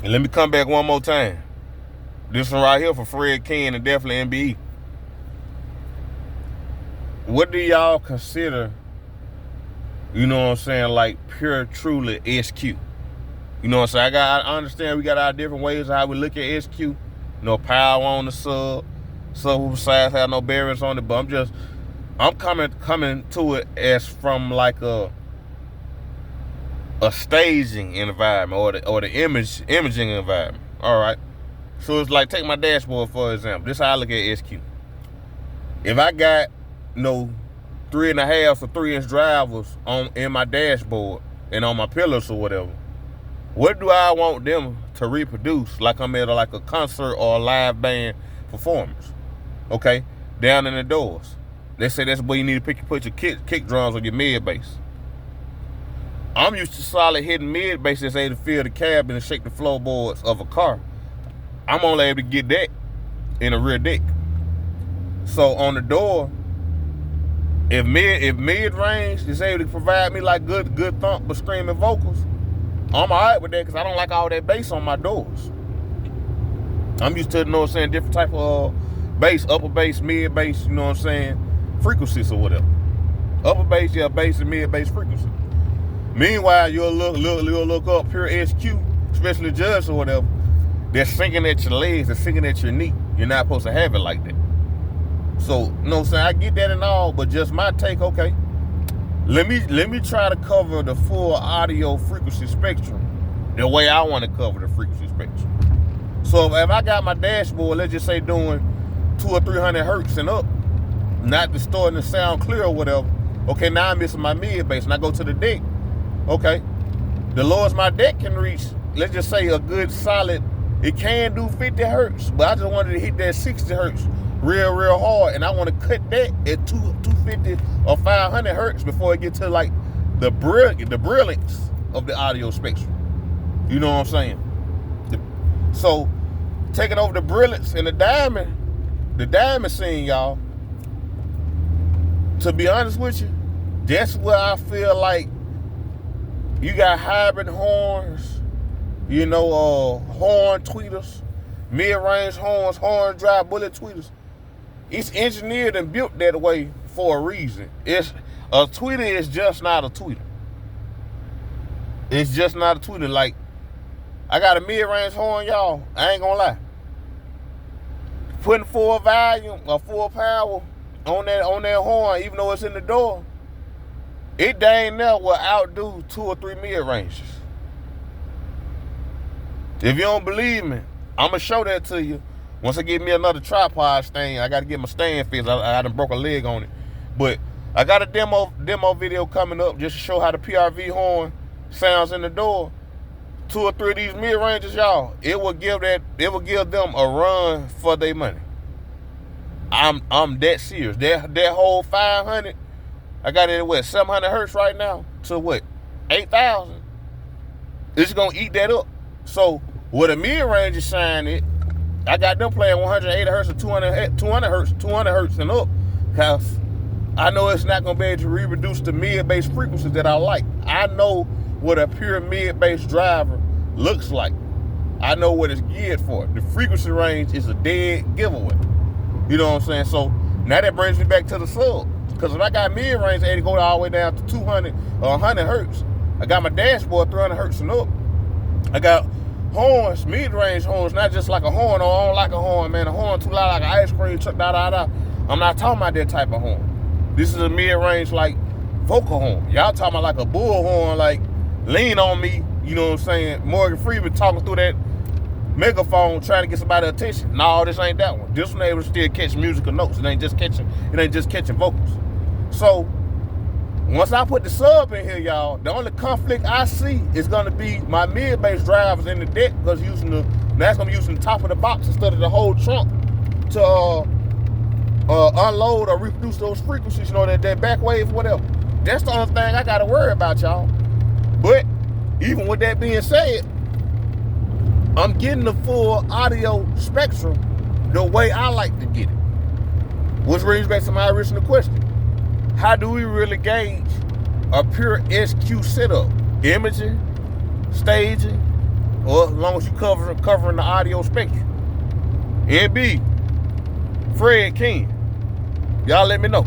And let me come back one more time. This one right here for Fred Ken and definitely MBE. What do y'all consider, you know what I'm saying, like pure, truly SQ? You know what I'm saying? I understand we got our different ways of how we look at SQ. No power on the sub. Subwoofer sides have no bearings on it, but I'm coming to it as from like a staging environment or the imaging environment. All right. So it's like, take my dashboard for example. This is how I look at SQ. If I got 3.5 or 3-inch drivers in my dashboard and on my pillars or whatever, what do I want them to reproduce like I'm at like a concert or a live band performance? Okay, down in the doors. They say that's where you need to put your kick drums or your mid bass. I'm used to solid hitting mid bass that's able to fill the cabin and shake the floorboards of a car. I'm only able to get that in a rear deck. So on the door, if mid range is able to provide me like good thump but screaming vocals, I'm alright with that because I don't like all that bass on my doors. I'm used to, you know what I'm saying, different type of bass, upper bass, mid bass, you know what I'm saying, frequencies or whatever. Upper bass, yeah, bass and mid bass frequency. Meanwhile, you'll look up pure SQ, especially Judge or whatever. They're sinking at your legs, they're sinking at your knee. You're not supposed to have it like that. So, you know what I'm saying, I get that and all, but just my take, okay. Let me try to cover the full audio frequency spectrum the way I want to cover the frequency spectrum. So if I got my dashboard, let's just say doing 200 or 300 hertz and up, not distorting the sound clear or whatever, okay, now I'm missing my mid bass and I go to the deck. Okay, the lowest my deck can reach, let's just say a good solid, it can do 50 hertz, but I just wanted to hit that 60 hertz real hard, and I want to cut that at 250 or 500 hertz before it gets to like the brilliance of the audio spectrum. You know what I'm saying? So taking over the brilliance and the diamond scene, y'all. To be honest with you, that's where I feel like you got hybrid horns, horn tweeters, mid-range horns, horn drive bullet tweeters. It's engineered and built that way for a reason. A tweeter is just not a tweeter. It's just not a tweeter. Like, I got a mid-range horn, y'all. I ain't gonna lie. Putting full volume or full power on that horn, even though it's in the door, it dang near will outdo 2 or 3 mid-ranges. If you don't believe me, I'm gonna show that to you. Once I get me another tripod stand, I gotta get my stand fixed. I done broke a leg on it. But I got a demo video coming up just to show how the PRV horn sounds in the door. 2 or 3 of these mid-ranges, y'all, it will give them a run for their money. I'm that serious. That whole 500, I got it at 700 hertz right now to 8,000. It's gonna eat that up. So with a mid-range is shine it, I got them playing 180 hertz or 200 hertz and up, because I know it's not gonna be able to reproduce the mid-bass frequencies that I like. I know what a pure mid-bass driver looks like. I know what it's geared for. The frequency range is a dead giveaway. You know what I'm saying? So now that brings me back to the sub. Because if I got mid-range, I had to go all the way down to 200 or 100 hertz. I got my dashboard 300 hertz and up. I got horns, mid-range horns, not just like a horn. I don't like a horn, man. A horn too loud like an ice cream truck, da-da-da. I'm not talking about that type of horn. This is a mid-range like vocal horn. Y'all talking about like a bullhorn, like Lean on Me, you know what I'm saying? Morgan Freeman talking through that megaphone trying to get somebody's attention. No, this ain't that one. This one able to still catch musical notes. It ain't just catching vocals. So once I put the sub in here, y'all, the only conflict I see is gonna be my mid-bass drivers in the deck, because that's gonna be using the top of the box instead of the whole trunk to unload or reproduce those frequencies, that back wave, whatever. That's the only thing I gotta worry about, y'all. But even with that being said, I'm getting the full audio spectrum the way I like to get it. Which brings back to my original question. How do we really gauge a pure SQ setup? Imaging, staging, or as long as you covering the audio spectrum. NB, Fred, Ken, y'all let me know.